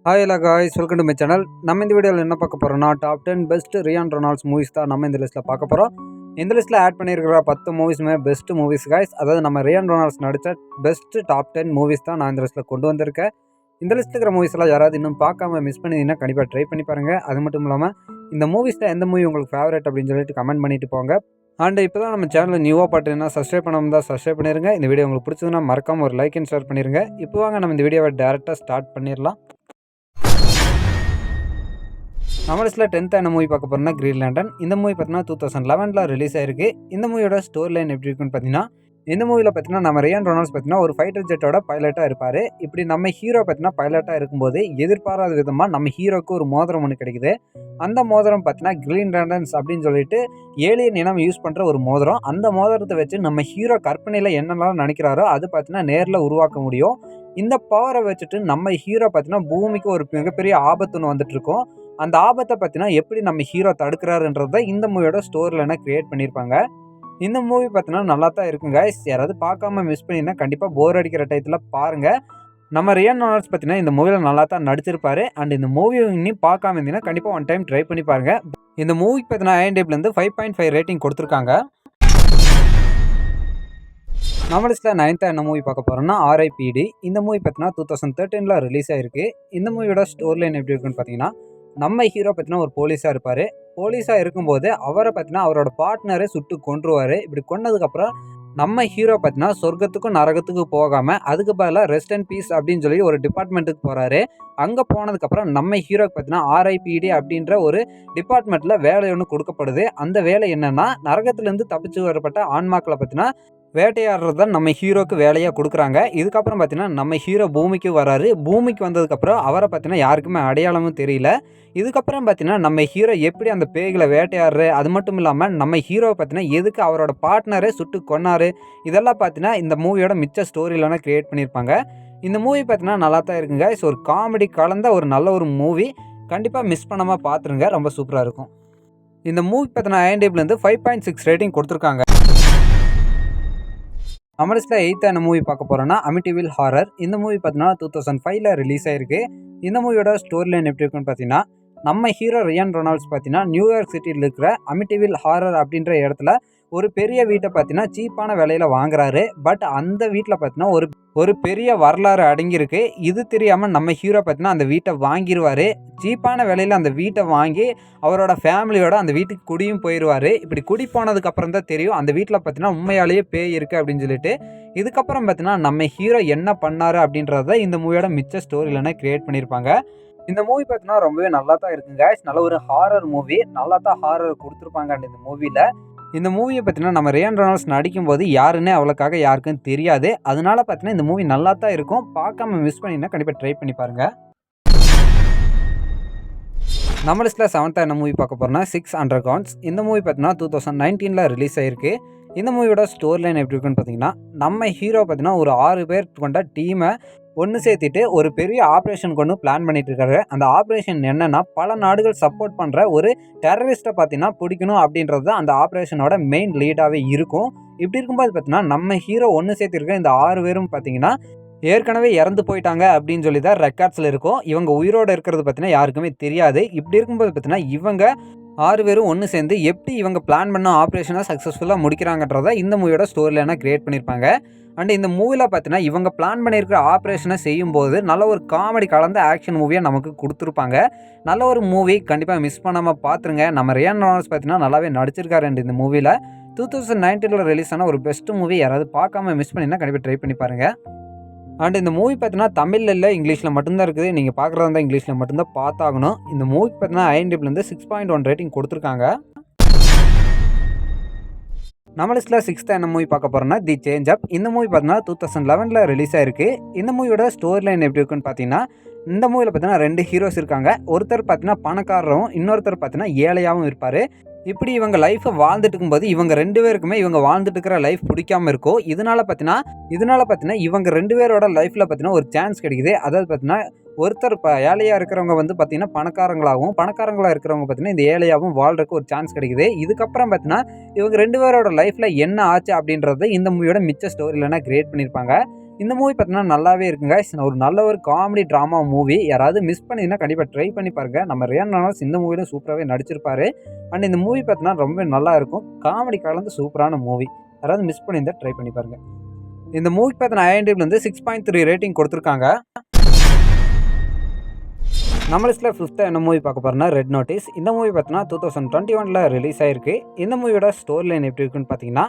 Hi எல்லா guys, welcome to my channel. நம்ம இந்த வீடியோவில் என்ன பார்க்க போகிறோம்னா, top 10 best Ryan Reynolds movies தான் நம்ம இந்த லிஸ்ட்டில் பார்க்க போகிறோம். இந்த லிஸ்ட்டில் ஆட் பண்ணியிருக்கிற 10 மூவிஸுமே பெஸ்ட் மூவிஸ் காய்ஸ். அதாவது நம்ம ரியான் ரொனால்ட்ஸ் நடித்த பெஸ்ட் டாப் 10 மூவிஸ் தான் நான் இந்த லிஸ்ட்டில் கொண்டு வந்திருக்கேன். இந்த லிஸ்ட்டில் இருக்கிற மூவிஸ் எல்லாம் யாராவது இன்னும் பார்க்காம மிஸ் பண்ணிங்கன்னா கண்டிப்பாக ட்ரை பண்ணி பாருங்கள். அது மட்டும் இல்லாமல் இந்த மூவிஸில் எந்த மூவி உங்களுக்கு ஃபேவரட் அப்படின்னு சொல்லிட்டு கமெண்ட் பண்ணிட்டு போங்க. அண்ட் இப்போ தான் நம்ம சேனலில் நியூவாக பார்த்தீங்கன்னா சப்ஸ்கிரைப் பண்ணாமல் தான் சப்ஸ்கிரைப் பண்ணிடுங்க. இந்த வீடியோ உங்களுக்கு பிடிச்சதுன்னா மறக்காமல் ஒரு லைக் அண்ட் ஷேர் பண்ணிடுங்க. இப்போ வாங்க நம்ம இந்த வீடியோவை டேரெக்டாக ஸ்டார்ட் பண்ணிடலாம். நம்ம லிஸ்ட்டில் 10th என்ன மூவி பார்க்க போகிறோம்னா கிரீன் லேண்டன். இந்த மூவி பார்த்தீங்கன்னா 2011 ரிலீஸ் ஆயிருக்கு. இந்த மூவியோட ஸ்டோரி லைன் எப்படி இருக்குன்னு பார்த்தீங்கன்னா, இந்த மூவியில் பார்த்தீங்கன்னா நம்ம ரியான் ரொனால்ட்ஸ் பார்த்தீங்கன்னா ஒரு ஃபைட்டர் ஜெட்டோட பைலட்டாக இருப்பார். இப்படி நம்ம ஹீரோ பார்த்தீங்கன்னா பைலட்டாக இருக்கும்போது எதிர்பாராத விதமாக நம்ம ஹீரோக்கு ஒரு மோதிரம் ஒன்று கிடைக்குது. அந்த மோதிரம் பார்த்தீங்கன்னா கிரீன் லேண்டன்ஸ் அப்படின்னு சொல்லிட்டு ஏலியன் இனம் யூஸ் பண்ணுற ஒரு மோதிரம். அந்த மோதிரத்தை வச்சு நம்ம ஹீரோ கற்பனையில் என்னெல்லாம் நினைக்கிறாரோ அது பார்த்தீங்கன்னா நேரில் உருவாக்க முடியும். இந்த பவரை வச்சுட்டு நம்ம ஹீரோ பார்த்தீங்கன்னா பூமிக்கு ஒரு மிகப்பெரிய ஆபத்துன்னு வந்துட்டு இருக்கோம். அந்த ஆபத்தை பார்த்தீங்கன்னா எப்படி நம்ம ஹீரோ தடுக்கிறாருன்றத இந்த மூவியோட ஸ்டோரி லைனை கிரியேட் பண்ணியிருப்பாங்க. இந்த மூவி பார்த்தீங்கன்னா நல்லா தான் இருக்குங்க. யாராவது பார்க்காம மிஸ் பண்ணினா கண்டிப்பாக போர் அடிக்கிற டயத்தில் பாருங்கள். நம்ம ரியான் ரொனால்ட்ஸ் பார்த்தீங்கன்னா இந்த மூவியில் நல்லா தான் நடிச்சிருப்பாரு. அண்ட் இந்த மூவி இன்னும் பார்க்காம இருந்தீங்கன்னா கண்டிப்பாக ஒன் டைம் ட்ரை பண்ணி பாருங்கள். இந்த மூவிக்கு பார்த்தீங்கன்னா IMDbலேருந்து 5.5 ரேட்டிங் கொடுத்துருக்காங்க. நம்ம லிஸ்ட்டில் 9th என்ன மூவி பார்க்க போகிறோம்னா RIPD. இந்த மூவி பார்த்தீங்கன்னா 2013 ரிலீஸ் ஆயிருக்கு. இந்த மூவியோட ஸ்டோரி லைன் எப்படி இருக்குன்னு பார்த்தீங்கன்னா, நம்ம ஹீரோ பார்த்தீங்கன்னா ஒரு போலீஸாக இருப்பார். போலீஸாக இருக்கும்போது அவரை பார்த்தீங்கன்னா அவரோட பார்ட்னரை சுட்டு கொன்றுவார். இப்படி கொன்னதுக்கப்புறம் நம்ம ஹீரோ பார்த்தீங்கன்னா சொர்க்கத்துக்கும் நரகத்துக்கும் போகாமல் அதுக்கு பதிலாக ரெஸ்ட் அண்ட் பீஸ் அப்படின்னு சொல்லி ஒரு டிபார்ட்மெண்ட்டுக்கு போகிறாரு. அங்கே போனதுக்கப்புறம் நம்ம ஹீரோக்கு பார்த்தீங்கன்னா RIPD அப்படின்ற ஒரு டிபார்ட்மெண்ட்டில் வேலை ஒன்று கொடுக்கப்படுது. அந்த வேலை என்னென்னா, நரகத்துலேருந்து தப்பிச்சு வரப்பட்ட ஆன்மாக்களை பார்த்தீங்கன்னா வேட்டையாடுறது தான் நம்ம ஹீரோக்கு வேலையாக கொடுக்குறாங்க. இதுக்கப்புறம் பார்த்தீங்கன்னா நம்ம ஹீரோ பூமிக்கு வராரு. பூமிக்கு வந்ததுக்கப்புறம் அவரை பார்த்தீங்கன்னா யாருக்குமே அடையாளமும் தெரியல. இதுக்கப்புறம் பார்த்தீங்கன்னா நம்ம ஹீரோ எப்படி அந்த பேய்களை வேட்டையாடுறாரு, அது மட்டும் இல்லாமல் நம்ம ஹீரோவை பார்த்தீங்கன்னா எதுக்கு அவரோட பார்ட்னரே சுட்டு கொன்னாரு, இதெல்லாம் பார்த்தீங்கன்னா இந்த மூவியோட மிச்ச ஸ்டோரியிலான கிரியேட் பண்ணியிருப்பாங்க. இந்த மூவி பார்த்தீங்கன்னா நல்லா தான் இருக்குங்க. ஒரு காமெடி கலந்த ஒரு நல்ல ஒரு மூவி. கண்டிப்பாக மிஸ் பண்ணாமல் பார்த்துருங்க. ரொம்ப சூப்பராக இருக்கும். இந்த மூவி பார்த்தீங்கன்னா IMDbலேருந்து 5.6 ரேட்டிங் கொடுத்துருக்காங்க. நம்ம லிஸ்ட்டில் 8th என்ன மூவி பார்க்க போகிறோன்னா அமிட்டிவில் ஹாரர். இந்த மூவி பார்த்தீங்கன்னா 2005 ரிலீஸ் ஆயிருக்கு. இந்த மூவியோட ஸ்டோரி லைன் எப்படி இருக்குன்னு பார்த்தீங்கன்னா, நம்ம ஹீரோ ரியான் ரொனால்ட்ஸ் பார்த்தீங்கன்னா நியூயார்க் சிட்டியில் இருக்கிற அமிட்டிவில் ஹாரர் அப்படின்ற இடத்துல ஒரு பெரிய வீட்டை பார்த்தீங்கன்னா சீப்பான விலையில் வாங்குறாரு. பட் அந்த வீட்டில் பார்த்தீங்கன்னா ஒரு பெரிய வரலாறு அடங்கியிருக்கு. இது தெரியாமல் நம்ம ஹீரோ பார்த்தீங்கன்னா அந்த வீட்டை வாங்கிடுவார். சீப்பான விலையில் அந்த வீட்டை வாங்கி அவரோட ஃபேமிலியோட அந்த வீட்டுக்கு குடியும் போயிடுவார். இப்படி குடி போனதுக்கப்புறம் தான் தெரியும் அந்த வீட்டில் பார்த்தீங்கன்னா உண்மையாலேயே பேய் இருக்குது அப்படின்னு சொல்லிட்டு. இதுக்கப்புறம் பார்த்தீங்கன்னா நம்ம ஹீரோ என்ன பண்ணார் அப்படின்றத இந்த மூவியோட மிச்ச ஸ்டோரியிலனா கிரியேட் பண்ணியிருப்பாங்க. இந்த மூவி பார்த்தீங்கன்னா ரொம்பவே நல்லா தான் இருக்குங்க. நல்ல ஒரு ஹாரர் மூவி. நல்லா தான் ஹாரர் கொடுத்துருப்பாங்க இந்த மூவியில். இந்த மூவியை பார்த்தீங்கன்னா நம்ம ரியான் ரொனால்ட்ஸ் நடிக்கும்போது யாருன்னே அவ்வளோக்காக யாருக்கும் தெரியாது. அதனால பார்த்தீங்கன்னா இந்த மூவி நல்லா தான் இருக்கும். பார்க்காம மிஸ் பண்ணிங்கன்னா கண்டிப்பாக ட்ரை பண்ணி பாருங்கள். நம்ம லிஸ்ட்டில் 7th என்ன மூவி பார்க்க போகிறோம்னா 6 அண்டர்கிரவுண்ட்ஸ். இந்த மூவி பார்த்தீங்கன்னா 2019 ரிலீஸ் ஆயிருக்கு. இந்த மூவியோட ஸ்டோரி லைன் எப்படி இருக்குன்னு பார்த்தீங்கன்னா, நம்ம ஹீரோ பார்த்தீங்கன்னா ஒரு 6 பேர் கொண்ட டீமை ஒன்று சேர்த்துட்டு ஒரு பெரிய ஆப்ரேஷன் கொண்டு பிளான் பண்ணிட்டு இருக்காரு. அந்த ஆப்ரேஷன் என்னன்னா, பல நாடுகள் சப்போர்ட் பண்ணுற ஒரு டெரரிஸ்ட்டை பார்த்தீங்கன்னா பிடிக்கணும் அப்படின்றது தான் அந்த ஆப்ரேஷனோட மெயின் லீடாகவே இருக்கும். இப்படி இருக்கும்போது பார்த்தீங்கன்னா நம்ம ஹீரோ ஒன்று சேர்த்திருக்க இந்த 6 பேரும் பார்த்தீங்கன்னா ஏற்கனவே இறந்து போயிட்டாங்க அப்படின்னு சொல்லி தான் ரெக்கார்ட்ஸில் இருக்கும். இவங்க உயிரோடு இருக்கிறது பார்த்தீங்கன்னா யாருக்குமே தெரியாது. இப்படி இருக்கும்போது பார்த்தீங்கன்னா இவங்க 6 பேரும் ஒன்று சேர்ந்து எப்படி இவங்க பிளான் பண்ண ஆப்ரேஷனை சக்ஸஸ்ஃபுல்லாக முடிக்கிறாங்கன்றதை இந்த மூவியோட ஸ்டோரியிலான கிரியேட் பண்ணியிருப்பாங்க. அண்ட் இந்த மூவியில் பார்த்தீங்கன்னா இவங்க பிளான் பண்ணியிருக்கிற ஆப்ரேஷனை செய்யும்போது நல்ல ஒரு காமெடி கலந்த ஆக்ஷன் மூவியாக நமக்கு கொடுத்துருப்பாங்க. நல்ல ஒரு மூவி. கண்டிப்பாக மிஸ் பண்ணாமல் பார்த்துருங்க. நம்ம ரியான் ரொனால்ட்ஸ் பார்த்தீங்கன்னா நல்லாவே நடிச்சிருக்காரு இந்த மூவியில். 2019 ரிலீஸ் ஆன ஒரு பெஸ்ட் மூவி. யாராவது பார்க்காம மிஸ் பண்ணினா கண்டிப்பாக ட்ரை பண்ணி பாருங்கள். அண்ட் இந்த மூவி பார்த்தீங்கன்னா தமிழில் இல்லை, இங்கிலீஷில் மட்டும்தான் இருக்குது. நீங்கள் பார்க்குறதா இருந்தால் இங்கிலீஷில் மட்டும்தான் பார்த்தாகணும். இந்த மூவிக்கு பார்த்தீங்கன்னா IMDbலேருந்து 6.1 ரேட்டிங் கொடுத்துருக்காங்க. நம்ம லிஸ்ட்டில் 6th என்ன மூவி பார்க்க போகிறோம்னா தி சேஞ்ச் அப். இந்த மூவி பார்த்தீங்கன்னா 2011 ரிலீஸ் ஆயிருக்கு. இந்த மூவியோட ஸ்டோரி லைன் எப்படி இருக்குன்னு பார்த்தீங்கன்னா, இந்த மூவியில் பார்த்தீங்கன்னா 2 ஹீரோஸ் இருக்காங்க. ஒருத்தர் பார்த்தீங்கன்னா பணக்காரரும், இன்னொருத்தர் பார்த்தீங்கன்னா ஏழையாகவும் இருப்பார். இப்படி இவங்க லைஃப்பை வாழ்ந்துட்டு இருக்கும்போது இவங்க 2 பேருக்குமே இவங்க வாழ்ந்துட்டு இருக்கிற லைஃப் பிடிக்காம இருக்கும். இதனால பார்த்தீங்கன்னா இவங்க 2 பேரோட லைஃப்பில் பார்த்தீங்கன்னா ஒரு சான்ஸ் கிடைக்குது. அதாவது பார்த்தீங்கன்னா ஒருத்தர் ஏழையாக இருக்கிறவங்க வந்து பார்த்தீங்கன்னா பணக்காரங்களாகவும், பணக்காரங்களாக இருக்கிறவங்க பார்த்தீங்கன்னா இந்த ஏழையாகவும் வாழ்றதுக்கு ஒரு சான்ஸ் கிடைக்குது. இதுக்கப்புறம் பார்த்தீங்கன்னா இவங்க 2 பேரோட லைஃப்பில் என்ன ஆச்சு அப்படின்றத இந்த மூவியோட மிச்ச ஸ்டோரியிலனா கிரியேட் பண்ணியிருப்பாங்க. இந்த மூவி பார்த்தீங்கன்னா நல்லாவே இருக்குங்க. ஒரு நல்ல ஒரு காமெடி ட்ராமா மூவி. யாராவது மிஸ் பண்ணியிருந்தா கண்டிப்பா ட்ரை பண்ணி பாருங்க. நம்ம ரியான் ரெனால்ட்ஸ் இந்த மூவில சூப்பராவே நடிச்சிருப்பாரு. அண்ட் இந்த மூவி பார்த்தீங்கன்னா ரொம்பவே நல்லா இருக்கும். காமெடி கலந்து சூப்பரான மூவி. யாராவது மிஸ் பண்ணியிருந்தா ட்ரை பண்ணி பாருங்க. இந்த மூவிக்கு பார்த்தீங்கன்னா IMDbல வந்து 6.3 ரேட்டிங் குடுத்துருக்காங்க. நம்ம லிஸ்ட்ல 5த் என்ன மூவி பார்க்க போறோம்னா ரெட் நோட்டீஸ். இந்த மூவி பார்த்தீங்கன்னா 2021ல ரிலீஸ் ஆயிருக்கு. இந்த மூவியோட ஸ்டோரி லைன் எப்படி இருக்குன்னு பார்த்தீங்கன்னா,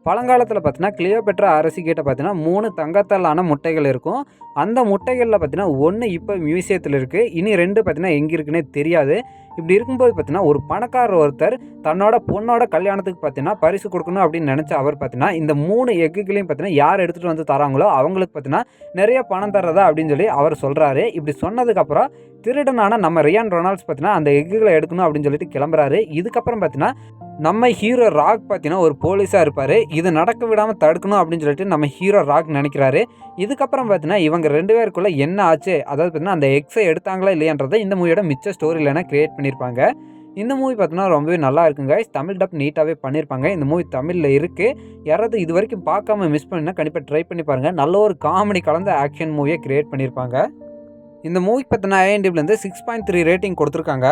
பழங்காலத்தில் பார்த்தீங்கன்னா கிளியோபெட்ரா அரசி கிட்ட பார்த்தீங்கன்னா 3 தங்கத்தால் ஆன முட்டைகள் இருக்கும். அந்த முட்டைகளில் பார்த்தீங்கன்னா 1 இப்போ மியூசியத்தில் இருக்குது. இனி 2 பார்த்தீங்கன்னா எங்கே இருக்குன்னே தெரியாது. இப்படி இருக்கும்போது பார்த்தீங்கன்னா ஒரு பணக்காரர் ஒருத்தர் தன்னோட பொண்ணோட கல்யாணத்துக்கு பார்த்தீங்கன்னா பரிசு கொடுக்கணும் அப்படின்னு நினச்ச அவர் பார்த்தீங்கன்னா இந்த 3 எக்குகளையும் பார்த்தீங்கன்னா யார் எடுத்துகிட்டு வந்து தராங்களோ அவங்களுக்கு பார்த்தீங்கன்னா நிறைய பணம் தர்றதா அப்படின்னு சொல்லி அவர் சொல்கிறாரு. இப்படி சொன்னதுக்கப்புறம் திருடனான நம்ம ரியான் ரெனால்ட்ஸ் பார்த்தீங்கன்னா அந்த எக்குகளை எடுக்கணும் அப்படின்னு சொல்லிட்டு கிளம்புறாரு. இதுக்கப்புறம் பார்த்தீங்கன்னா நம்ம ஹீரோ ராக் பார்த்தீங்கன்னா ஒரு போலீஸாக இருப்பார். இது நடக்க விடாமல் தடுக்கணும் அப்படின்னு சொல்லிட்டு நம்ம ஹீரோ ராக் நினைக்கிறாரு. இதுக்கப்புறம் பார்த்தீங்கன்னா இவங்க 2 பேருக்குள்ளே என்ன ஆச்சு, அதாவது பார்த்தீங்கன்னா அந்த எக்ஸை எடுத்தாங்களா இல்லையான்றதை இந்த மூவியோட மிச்ச ஸ்டோரி லைனை கிரியேட் பண்ணியிருப்பாங்க. இந்த மூவி பார்த்தீங்கன்னா ரொம்பவே நல்லா இருக்குங்க. தமிழ் டப் நீட்டாகவே பண்ணியிருப்பாங்க. இந்த மூவி தமிழில் இருக்குது. யாராவது இது வரைக்கும் பார்க்காம மிஸ் பண்ணினா கண்டிப்பாக ட்ரை பண்ணி பாருங்கள். நல்ல ஒரு காமெடி கலந்த ஆக்ஷன் மூவியை கிரியேட் பண்ணியிருப்பாங்க. இந்த மூவிக்கு பார்த்தீங்கன்னா IMDbலேருந்து 6.3 ரேட்டிங் கொடுத்துருக்காங்க.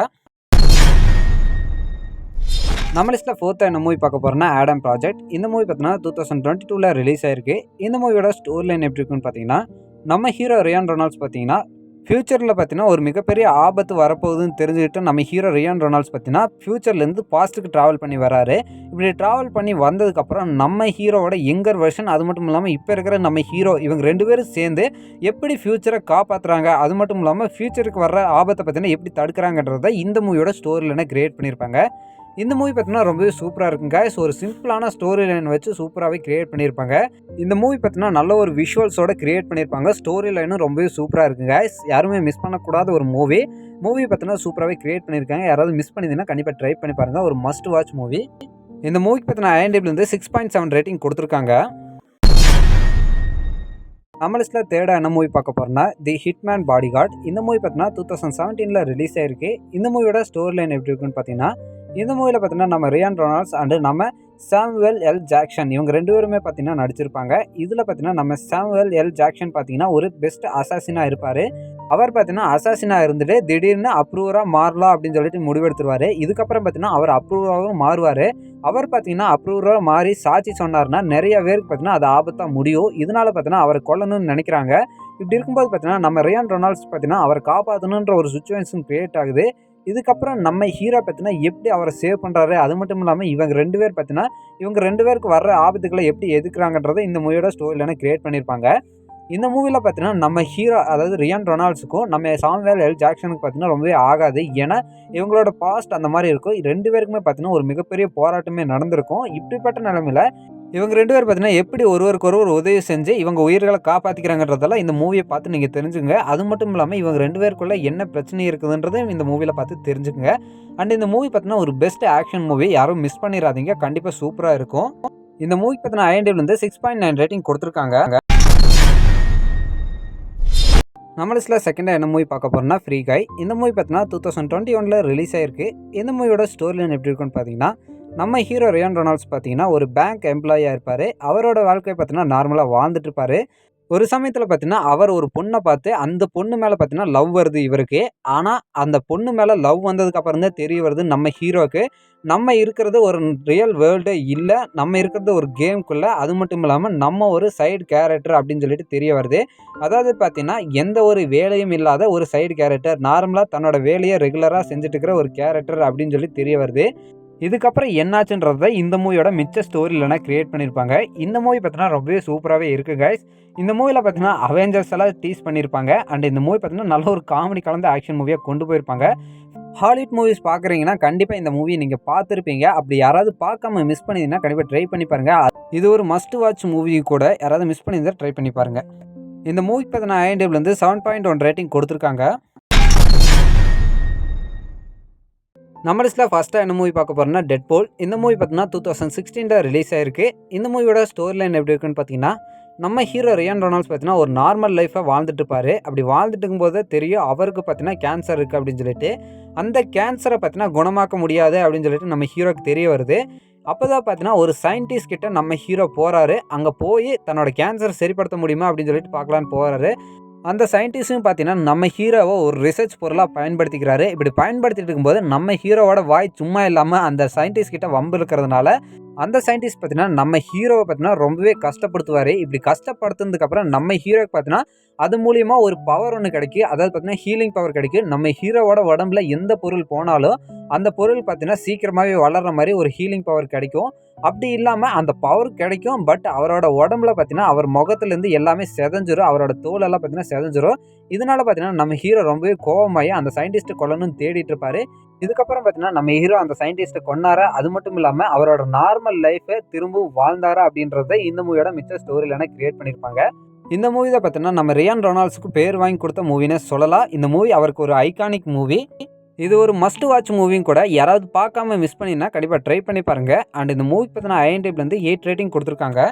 நம்ம லிஸ்ட்டில் 4th என்ன மூவி பார்க்க போகிறோம்னா ஆடம் ப்ராஜெக்ட். இந்த மூவி பார்த்தீங்கன்னா 2022ல ரிலீஸ் ஆயிருக்கு. இந்த மூவியோட ஸ்டோரி லைன் எப்படி இருக்குன்னு பார்த்தீங்கன்னா, நம்ம ஹீரோ ரியான் ரெனால்ட்ஸ் பார்த்தீங்கன்னா ஃப்யூச்சரில் பார்த்தீங்கன்னா ஒரு மிகப்பெரிய ஆபத்து வரப்போகுதுன்னு தெரிஞ்சுக்கிட்டு நம்ம ஹீரோ ரியான் ரெனால்ட்ஸ் பார்த்தீங்கன்னா ஃப்யூச்சர்லேருந்து பாஸ்ட்டுக்கு ட்ராவல் பண்ணி வராரு. இப்படி ட்ராவல் பண்ணி வந்ததுக்கப்புறம் நம்ம ஹீரோவோட யங்கர் வெர்ஷன், அது மட்டும் இல்லாமல் இப்போ இருக்கிற நம்ம ஹீரோ, இவங்க 2 பேரும் சேர்ந்து எப்படி ஃப்யூச்சரை காப்பாற்றுறாங்க, அது மட்டும் இல்லாமல் ஃப்யூச்சருக்கு வர்ற ஆபத்தை பார்த்தீங்கன்னா எப்படி தடுக்கிறாங்கன்றதை இந்த மூவியோட ஸ்டோரி லைனை கிரியேட் பண்ணியிருப்பாங்க. இந்த மூவி பார்த்தீங்கன்னா ரொம்பவே சூப்பராக இருக்குங்க. ஒரு சிம்பிளான ஸ்டோரி லைன் வச்சு சூப்பராகவே கிரியேட் பண்ணியிருப்பாங்க. இந்த மூவி பார்த்தீங்கன்னா நல்ல ஒரு விஷுவல்ஸோட கிரியேட் பண்ணியிருப்பாங்க. ஸ்டோரி லைனும் ரொம்பவே சூப்பராக இருக்குங்க. யாருமே மிஸ் பண்ணக்கூடாத ஒரு மூவி பார்த்தீங்கன்னா சூப்பராகவே கிரியேட் பண்ணியிருக்காங்க. யாராவது மிஸ் பண்ணியிருந்தீங்கன்னா கண்டிப்பாக ட்ரை பண்ணி பாருங்கள். ஒரு மஸ்ட் வாட்ச் மூவி. இந்த மூவிக்கு பார்த்தீங்கன்னா IMDbலேருந்து 6.7 ரேட்டிங் கொடுத்துருக்காங்க. நம்ம லிஸ்ட்டில் 3rd என்ன மூவி பார்க்க போகிறோம்னா தி ஹிட்மேன் பாடிகார்ட். இந்த மூவி பார்த்தீங்கன்னா 2017ல ரிலீஸ் ஆயிருக்கு. இந்த மூவியோட ஸ்டோரி லைன் எப்படி இருக்குன்னு பார்த்தீங்கன்னா, இந்த மூவியில் பார்த்தீங்கன்னா நம்ம ரியான் ரெனால்ட்ஸ் அண்டு நம்ம சாமுவேல் எல் ஜாக்சன் இவங்க 2 பேருமே பார்த்தீங்கன்னா நடிச்சிருப்பாங்க. இதில் பார்த்தீங்கன்னா நம்ம சாமுவேல் எல் ஜாக்சன் பார்த்தீங்கன்னா ஒரு பெஸ்ட் அசாசினாக இருப்பார். அவர் பார்த்தீங்கன்னா அசாசினாக இருந்துட்டு திடீர்னு அப்ரூவராக மாறலாம் அப்படின்னு சொல்லிட்டு முடிவெடுத்துருவார். இதுக்கப்புறம் பார்த்தீங்கன்னா அவர் அப்ரூவராகவும் மாறுவார். அவர் பார்த்தீங்கன்னா அப்ரூவராக மாறி சாட்சி சொன்னார்னா நிறைய பேருக்கு பார்த்தீங்கன்னா அது ஆபத்தாக முடியும். இதனால பார்த்தீங்கன்னா அவரை கொல்லணும்னு நினைக்கிறாங்க. இப்படி இருக்கும்போது பார்த்தீங்கன்னா நம்ம ரியான் ரெனால்ட்ஸ் பார்த்தீங்கன்னா அவரை காப்பாற்றணுன்ற ஒரு சுச்சுவேஷன் கிரியேட் ஆகுது. இதுக்கப்புறம் நம்ம ஹீரோ பார்த்தீங்கன்னா எப்படி அவரை சேவ் பண்ணுறாரு, அது மட்டும் இல்லாமல் இவங்க 2 பேர் பார்த்தீங்கன்னா இவங்க 2 பேருக்கு வர்ற ஆபத்துக்களை எப்படி எதிர்க்கிறாங்கன்றதை இந்த மூவியோட ஸ்டோரி லைனை கிரியேட் பண்ணியிருப்பாங்க. இந்த மூவியில் பார்த்தீங்கன்னா நம்ம ஹீரோ அதாவது ரியான் ரெனால்ட்ஸுக்கும் நம்ம சாமுவேல் எல் ஜாக்சனுக்கு பார்த்தீங்கன்னா ரொம்பவே ஆகாது. ஏன்னா இவங்களோட பாஸ்ட் அந்த மாதிரி இருக்கும். 2 பேருக்குமே பார்த்தீங்கன்னா ஒரு மிகப்பெரிய போராட்டமே நடந்திருக்கும். இப்படிப்பட்ட நிலைமையில் இவங்க 2 பேர் பார்த்தீங்கன்னா எப்படி ஒருவருக்கு ஒருவர் உதவி செஞ்சு இவங்க உயிர்களை காப்பாற்றிக்கிறாங்கன்றதெல்லாம் இந்த மூவியை பார்த்து நீங்கள் தெரிஞ்சுங்க. அது மட்டும் இல்லாமல் இவங்க 2 பேருக்குள்ள என்ன பிரச்சனை இருக்குதுன்றதும் இந்த மூவியில் பார்த்து தெரிஞ்சுக்குங்க. அண்ட் இந்த மூவி பார்த்தீங்கன்னா ஒரு பெஸ்ட் ஆக்ஷன் மூவி. யாரும் மிஸ் பண்ணிடாதீங்க. கண்டிப்பாக சூப்பராக இருக்கும். இந்த மூவிக்கு பார்த்தீங்கன்னா IMDbலேருந்து 6.9 ரேட்டிங் கொடுத்துருக்காங்க. நம்ம லிஸ்ட்டில் 2nd என்ன மூவி பார்க்க போகிறோம்னா ஃப்ரீ கை. இந்த மூவி பார்த்தீங்கன்னா 2021ல ரிலீஸ் ஆயிருக்கு. இந்த மூவியோட ஸ்டோரி லைன் எப்படி இருக்குன்னு பார்த்தீங்கன்னா, நம்ம ஹீரோ ரியான் ரெனால்ட்ஸ் பார்த்தீங்கன்னா ஒரு பேங்க் எம்ப்ளாயியாக இருப்பார். அவரோட வாழ்க்கை பார்த்தீங்கன்னா நார்மலாக வாழ்ந்துட்டு இருப்பார். ஒரு சமயத்தில் பார்த்தீங்கன்னா அவர் ஒரு பொண்ணை பார்த்து அந்த பொண்ணு மேலே பார்த்தீங்கன்னா லவ் வருது இவருக்கு. ஆனால் அந்த பொண்ணு மேலே லவ் வந்ததுக்கப்புறம் தான் தெரிய வருது நம்ம ஹீரோவுக்கு நம்ம இருக்கிறது ஒரு ரியல் வேர்ல்டே இல்லை, நம்ம இருக்கிறது ஒரு கேம்குள்ளே. அது மட்டும் இல்லாமல் நம்ம ஒரு சைடு கேரக்டர் அப்படின்னு சொல்லிட்டு தெரிய வருது. அதாவது பார்த்தீங்கன்னா எந்த ஒரு வேலையும் இல்லாத ஒரு சைடு கேரக்டர், நார்மலாக தன்னோட வேலையை ரெகுலராக செஞ்சுட்டு இருக்கிற ஒரு கேரக்டர் அப்படின்னு சொல்லி தெரிய வருது. இதுக்கப்புறம் என்னாச்சுன்றதை இந்த மூவியோட மிச்ச ஸ்டோரி இல்லைனா கிரியேட் பண்ணியிருப்பாங்க. இந்த மூவி பார்த்தீங்கன்னா ரொம்பவே சூப்பராகவே இருக்குது கைஸ். இந்த மூவியில் பார்த்தீங்கன்னா அவெஞ்சர்ஸ் எல்லாம் டீஸ் பண்ணியிருப்பாங்க. அண்ட் இந்த மூவி பார்த்தீங்கன்னா நல்ல ஒரு காமெடி கலந்த ஆக்ஷன் மூவியாக கொண்டு போயிருப்பாங்க. ஹாலிவுட் மூவிஸ் பார்க்குறீங்கன்னா கண்டிப்பாக இந்த மூவி நீங்கள் பார்த்துருப்பீங்க. அப்படி யாராவது பார்க்காம மிஸ் பண்ணிங்கன்னா கண்டிப்பாக ட்ரை பண்ணி பாருங்கள். இது ஒரு மஸ்ட் வாட்ச் மூவி கூட. யாராவது மிஸ் பண்ணியிருந்தால் ட்ரை பண்ணி பாருங்கள். இந்த மூவிக்கு பார்த்தீங்கன்னா IMDbலேருந்து 7.1 ரேட்டிங் கொடுத்துருக்காங்க. நம்ம லிஸ்ட்டில் ஃபஸ்ட்டாக என்ன மூவி பார்க்க போகிறோம்னா டெட்பூல். இந்த மூவி பார்த்தீங்கன்னா 2016ல ரிலீஸ் ஆயிருக்கு. இந்த மூவியோட ஸ்டோரி லைன் எப்படி இருக்குன்னு பார்த்தீங்கன்னா, நம்ம ஹீரோ ரியான் ரெனால்ட்ஸ் பார்த்தீங்கன்னா ஒரு நார்மல் லைஃப்பை வாழ்ந்துட்டு இருப்பார். அப்படி வாழ்ந்துட்டு இருக்கும்போது தெரியும் அவருக்கு பார்த்தீங்கன்னா கேன்சர் இருக்குது அப்படின்னு சொல்லிட்டு. அந்த கேன்சரை பார்த்தீங்கன்னா குணமாக்க முடியாது அப்படின்னு சொல்லிட்டு நம்ம ஹீரோக்கு தெரிய வருது. அப்பதான் பார்த்தீங்கன்னா, ஒரு சயின்டிஸ்ட் கிட்ட நம்ம ஹீரோ போறாரு. அங்க போயி தன்னோட கேன்சர சரிப்படுத்த முடியுமா அப்படின்னு சொல்லிட்டு பார்க்கலான்னு போறாரு. அந்த சயின்டிஸ்ட்டும் பார்த்தீங்கன்னா, நம்ம ஹீரோவ ஒரு ரிசர்ச் பொருளா பயன்படுத்திக்கிறாரு. இப்படி பயன்படுத்திட்டு இருக்கும்போது, நம்ம ஹீரோவோட வாய் சும்மா இல்லாம அந்த சயின்டிஸ்ட் கிட்ட வம்பு இழுக்கிறதுனால, அந்த சயின்டிஸ்ட் பார்த்தீங்கன்னா, நம்ம ஹீரோவ பார்த்தீங்கன்னா ரொம்பவே கஷ்டப்படுத்துவாரு. இப்படி கஷ்டப்படுத்துனதுக்கு அப்புறம் நம்ம ஹீரோக்கு பார்த்தீங்கன்னா, அது மூலியமா ஒரு பவர் ஒண்ணு கிடைக்கும். அதாவது பார்த்தீங்கன்னா, ஹீலிங் பவர் கிடைக்கும். நம்ம ஹீரோவோட உடம்புல எந்த பொருள் போனாலும், அந்த பொருள் பார்த்தீங்கன்னா, சீக்கிரமாவே வளர்ற மாரி ஒரு ஹீலிங் பவர் கிடைக்கும். அப்படி இல்லாம அந்த பவர் கிடைக்கும். பட் அவரோட உடம்புல பார்த்தீங்கன்னா, அவர் முகத்திலேருந்து எல்லாமே சிதைஞ்சிரும். அவரோட தோலெல்லாம் பார்த்தீங்கன்னா சிதைஞ்சிரும். இதனால பார்த்தீங்கன்னா, நம்ம ஹீரோ ரொம்பவே கோவமாயி அந்த சயின்டிஸ்ட்ட கொல்லணும்னு தேடிட்டு இருப்பாரு. இதுக்கப்புறம் பார்த்தீங்கன்னா, நம்ம ஹீரோ அந்த சயின்டிஸ்ட்ட கொன்னாரா? அது மட்டும் இல்லாம அவரோட நார்மல் லைஃப்ப திரும்பவும் வாழ்ந்தாரா? அப்படின்றத இந்த மூவியோட மிச்ச ஸ்டோரி லைனா கிரியேட் பண்ணியிருப்பாங்க. இந்த மூவி தான் பார்த்தீங்கன்னா, நம்ம ரியான் ரொனால்ட்ஸ்க்கு பேர் வாங்கி கொடுத்த மூவின்னே சொல்லலாம். இந்த மூவி அவருக்கு ஒரு ஐகானிக் மூவி. இது ஒரு மஸ்ட் வாட்ச் மூவியும் கூட. யாராவது பார்க்காம மிஸ் பண்ணினா கண்டிப்பா ட்ரை பண்ணி பாருங்க. அண்ட் இந்த மூவிக்கு பார்த்தீங்கன்னா, IMDbலேருந்து 8 ரேட்டிங் குடுத்துருக்காங்க.